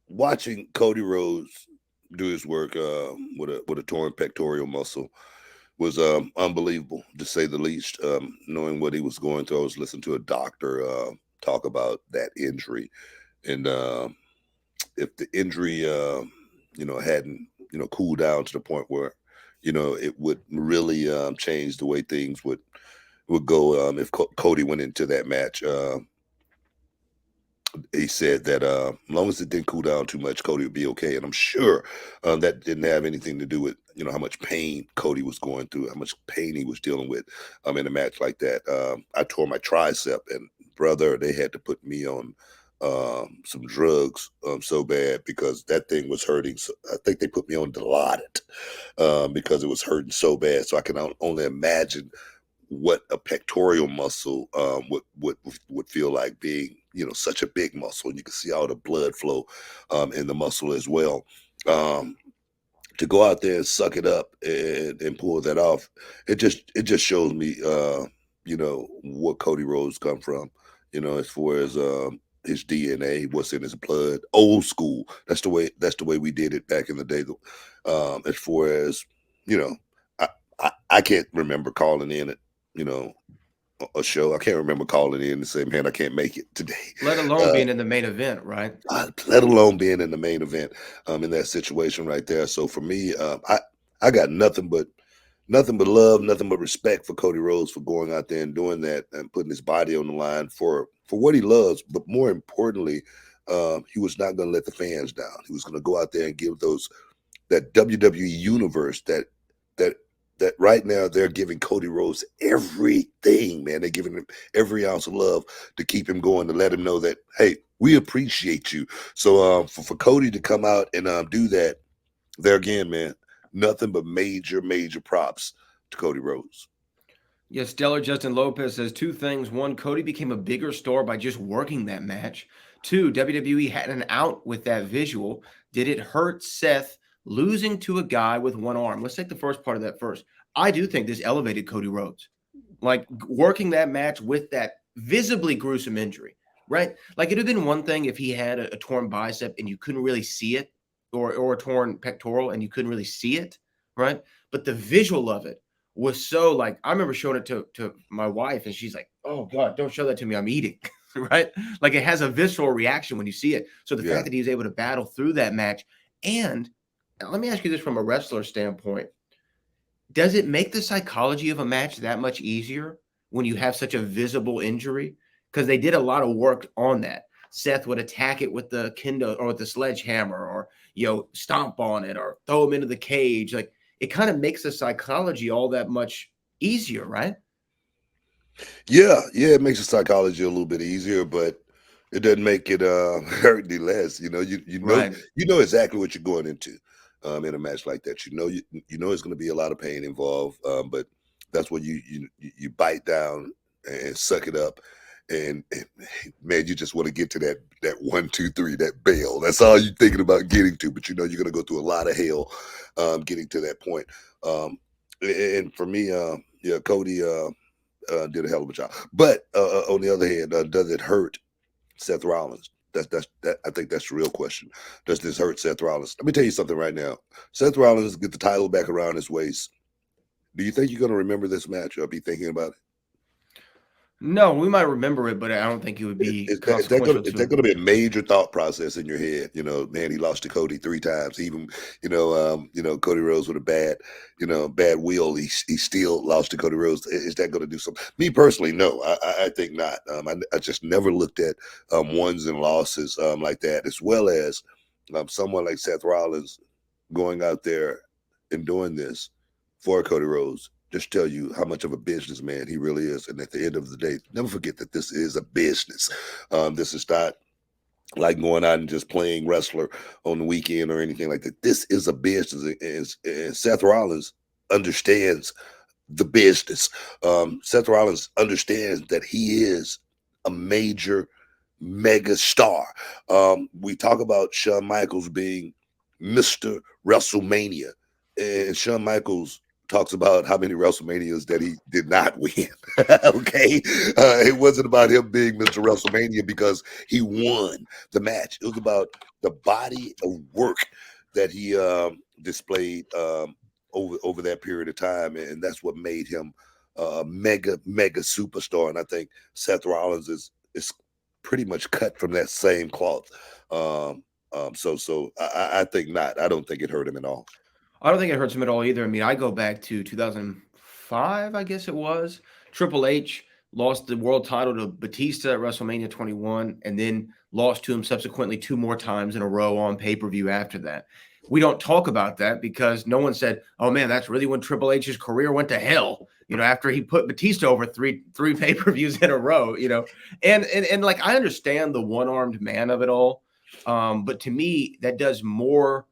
Watching Cody Rhodes do his work with a torn pectoral muscle was unbelievable, to say the least. Knowing what he was going through, I was listening to a doctor talk about that injury, and if the injury, hadn't cooled down to the point where it would really change the way things would go if Cody went into that match. He said that as long as it didn't cool down too much, Cody would be okay. And I'm sure that didn't have anything to do with how much pain Cody was going through, how much pain he was dealing with in a match like that. I tore my tricep, and brother, they had to put me on some drugs so bad because that thing was hurting. So I think they put me on Dilaudid because it was hurting so bad. So I can only imagine what a pectoral muscle would feel like, being such a big muscle, and you can see all the blood flow in the muscle as well. um, to go out there and suck it up and pull that off, it just shows me what Cody Rhodes come from, as far as his DNA, what's in his blood, old school. That's the way we did it back in the day. As far as you know I can't remember calling in it, you know, a show. I can't remember calling in and saying, "Man, I can't make it today." Let alone Uh, being in the main event, right? let alone being in the main event, in that situation right there. So for me, I got nothing but love, nothing but respect for Cody Rhodes for going out there and doing that and putting his body on the line for what he loves. But more importantly, he was not going to let the fans down. He was going to go out there and give those that WWE universe that that right now they're giving Cody Rhodes everything, man. They're giving him every ounce of love to keep him going, to let him know that, hey, we appreciate you. So for Cody to come out and do that, there again, man, nothing but major props to Cody Rhodes. Yes, Stellar Justin Lopez says two things. One, Cody became a bigger star by just working that match. Two, WWE had an out with that visual. Did it hurt Seth losing to a guy with one arm? Let's take the first part of that first. I do think this elevated Cody Rhodes. Like working that match with that visibly gruesome injury, right? Like it'd have been one thing if he had a torn bicep and you couldn't really see it, or a torn pectoral and you couldn't really see it, right? But the visual of it was so, like, I remember showing it to my wife and she's like, "Oh God, don't show that to me. I'm eating." Right? Like it has a visceral reaction when you see it. So the fact Yeah. that he was able to battle through that match, and let me ask you this from a wrestler standpoint, does it make the psychology of a match that much easier when you have such a visible injury? Because they did a lot of work on that. Seth would attack it with the kendo or with the sledgehammer, or stomp on it, or throw him into the cage. Like it kind of makes the psychology all that much easier, right? Yeah, it makes the psychology a little bit easier, but it doesn't make it hurt any less. Right. You know exactly what you're going into in a match like that. You know it's going to be a lot of pain involved, but that's when you bite down and suck it up, and man, you just want to get to that 1, 2, 3, that bail. That's all you're thinking about getting to. But you're going to go through a lot of hell getting to that point. Um, and for me, yeah, Cody. Did a hell of a job. But on the other hand, does it hurt Seth Rollins? That. I think that's the real question. Does this hurt Seth Rollins? Let me tell you something right now. Seth Rollins get the title back around his waist. Do you think you're going to remember this match or be thinking about it? No, we might remember it, but I don't think it would be consequential Is that to. gonna be a major thought process in your head? Man, he lost to Cody 3 times. Even Cody Rhodes with a bad wheel. He still lost to Cody Rhodes. Is that going to do something? Me personally, no. I think not. I just never looked at wins and losses like that, as well as someone like Seth Rollins going out there and doing this for Cody Rhodes. Just tell you how much of a businessman he really is. And at the end of the day, never forget that this is a business. This is not like going out and just playing wrestler on the weekend or anything like that. This is a business, and Seth Rollins understands the business. Seth Rollins understands that he is a major, mega star. We talk about Shawn Michaels being Mr. WrestleMania, and Shawn Michaels talks about how many WrestleManias that he did not win. Okay, it wasn't about him being Mr. WrestleMania because he won the match. It was about the body of work that he displayed over that period of time, and that's what made him a mega superstar. And I think Seth Rollins is pretty much cut from that same cloth. I think not. I don't think it hurt him at all. I don't think it hurts him at all either. I mean, I go back to 2005, I guess it was. Triple H lost the world title to Batista at WrestleMania 21 and then lost to him subsequently two more times in a row on pay-per-view after that. We don't talk about that because no one said, "Oh man, that's really when Triple H's career went to hell." After he put Batista over three pay-per-views in a row, and like I understand the one-armed man of it all. But to me, that does more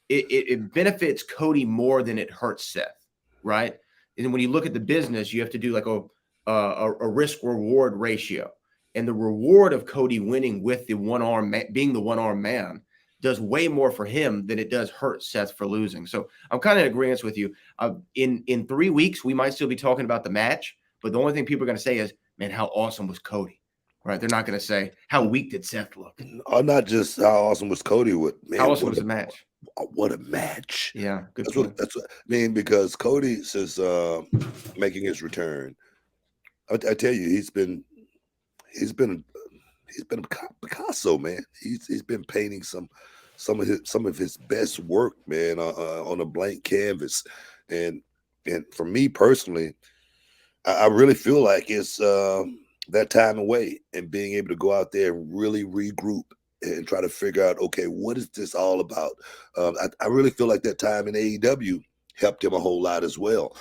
it benefits Cody more than it hurts Seth, right? And when you look at the business, you have to do like a risk reward ratio, and the reward of Cody winning with the being the one arm man does way more for him than it does hurt Seth for losing. So I'm kind of in agreement with you. In 3 weeks, we might still be talking about the match, but the only thing people are going to say is, "Man, how awesome was Cody?" Right? They're not going to say how weak did Seth look. Or not just how awesome was Cody. What How man? awesome was the match? What a match! Yeah, good That's point. what I mean because Cody since making his return, I tell you he's been a Picasso, man. He's been painting some of his best work, man, on a blank canvas, and for me personally, I really feel like it's that time away and being able to go out there and really regroup and try to figure out, okay, what is this all about? I really feel like that time in AEW helped him a whole lot as well,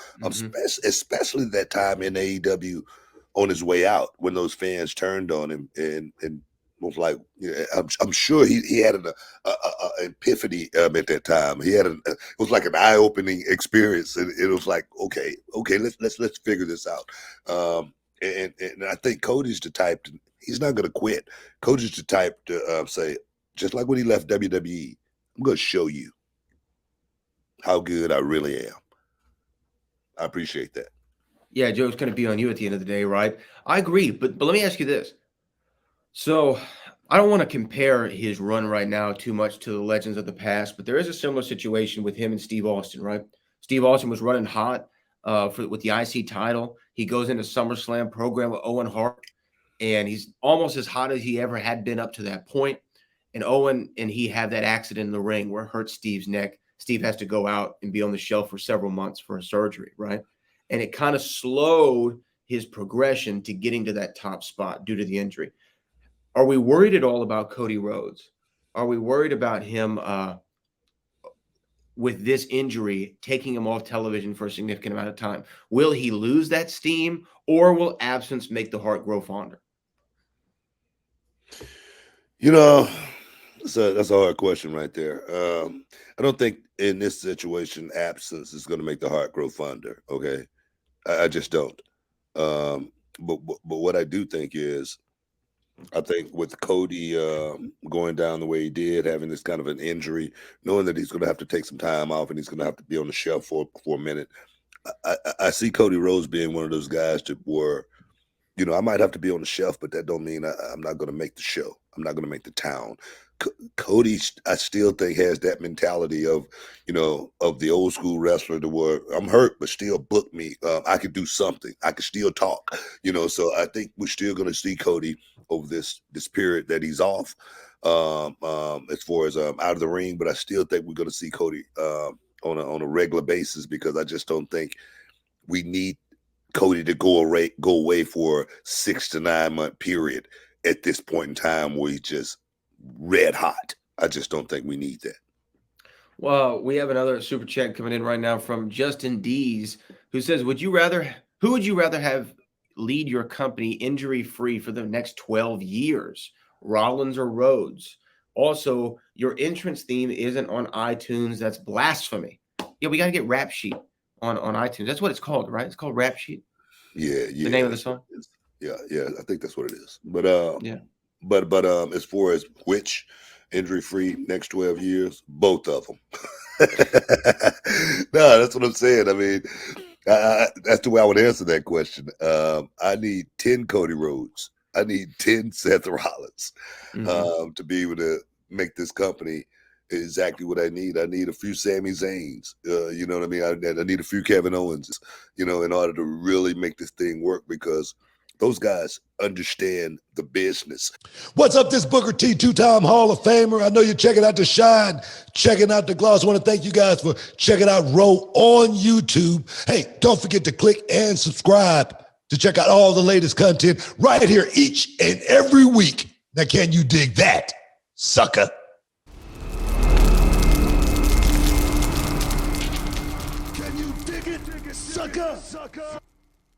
especially that time in AEW on his way out when those fans turned on him and was like, I'm sure he had an epiphany at that time. It was like an eye opening experience, and it was like, okay, let's figure this out. And I think Cody's the type he's not going to quit. Cody's the type to say, just like when he left WWE, I'm going to show you how good I really am. I appreciate that. Yeah, Joe's going to be on you at the end of the day, right? I agree, but let me ask you this. So I don't want to compare his run right now too much to the legends of the past, but there is a similar situation with him and Steve Austin, right? Steve Austin was running hot with the IC title. He goes into SummerSlam program with Owen Hart, and he's almost as hot as he ever had been up to that point. And Owen and he have that accident in the ring where it hurts Steve's neck. Steve has to go out and be on the shelf for several months for a surgery, right? And it kind of slowed his progression to getting to that top spot due to the injury. Are we worried at all about Cody Rhodes? Are we worried about him with this injury taking him off television for a significant amount of time? Will he lose that steam, or will absence make the heart grow fonder? You know, that's a hard question right there. I don't think in this situation absence is going to make the heart grow fonder. Okay, I just don't. But what I do think is, I think with Cody going down the way he did, having this kind of an injury, knowing that he's going to have to take some time off and he's going to have to be on the shelf for a minute, I see Cody Rhodes being one of those guys that were, I might have to be on the shelf, but that don't mean I'm not going to make the show. I'm not going to make the town. Cody, I still think has that mentality of, of the old school wrestler to where I'm hurt, but still book me. I could do something. I could still talk, So I think we're still going to see Cody over this period that he's off, as far as out of the ring. But I still think we're going to see Cody on a regular basis because I just don't think we need Cody to go away for a 6 to 9 month period at this point in time where he's just red hot. I just don't think we need that. Well, we have another super chat coming in right now from Justin Dees, who says, who would you rather have lead your company injury free for the next 12 years, Rollins or Rhodes? Also, your entrance theme isn't on iTunes. That's blasphemy. Yeah, we got to get Rap Sheet on iTunes. That's what it's called, right? It's called Rap Sheet. Yeah. The name of the song. Yeah. I think that's what it is. But yeah. But as far as which injury-free next 12 years? Both of them. No, that's what I'm saying. I mean, that's the way I would answer that question. I need 10 Cody Rhodes. I need 10 Seth Rollins to be able to make this company exactly what I need. I need a few Sami Zayns. You know what I mean? I need a few Kevin Owens, in order to really make this thing work, because those guys understand the business. What's up, this Booker T, two-time Hall of Famer. I know you're checking out the Shine, checking out the Gloss. I want to thank you guys for checking out Row on YouTube. Hey, don't forget to click and subscribe to check out all the latest content right here each and every week. Now, can you dig that, sucker? Can you dig it, sucker?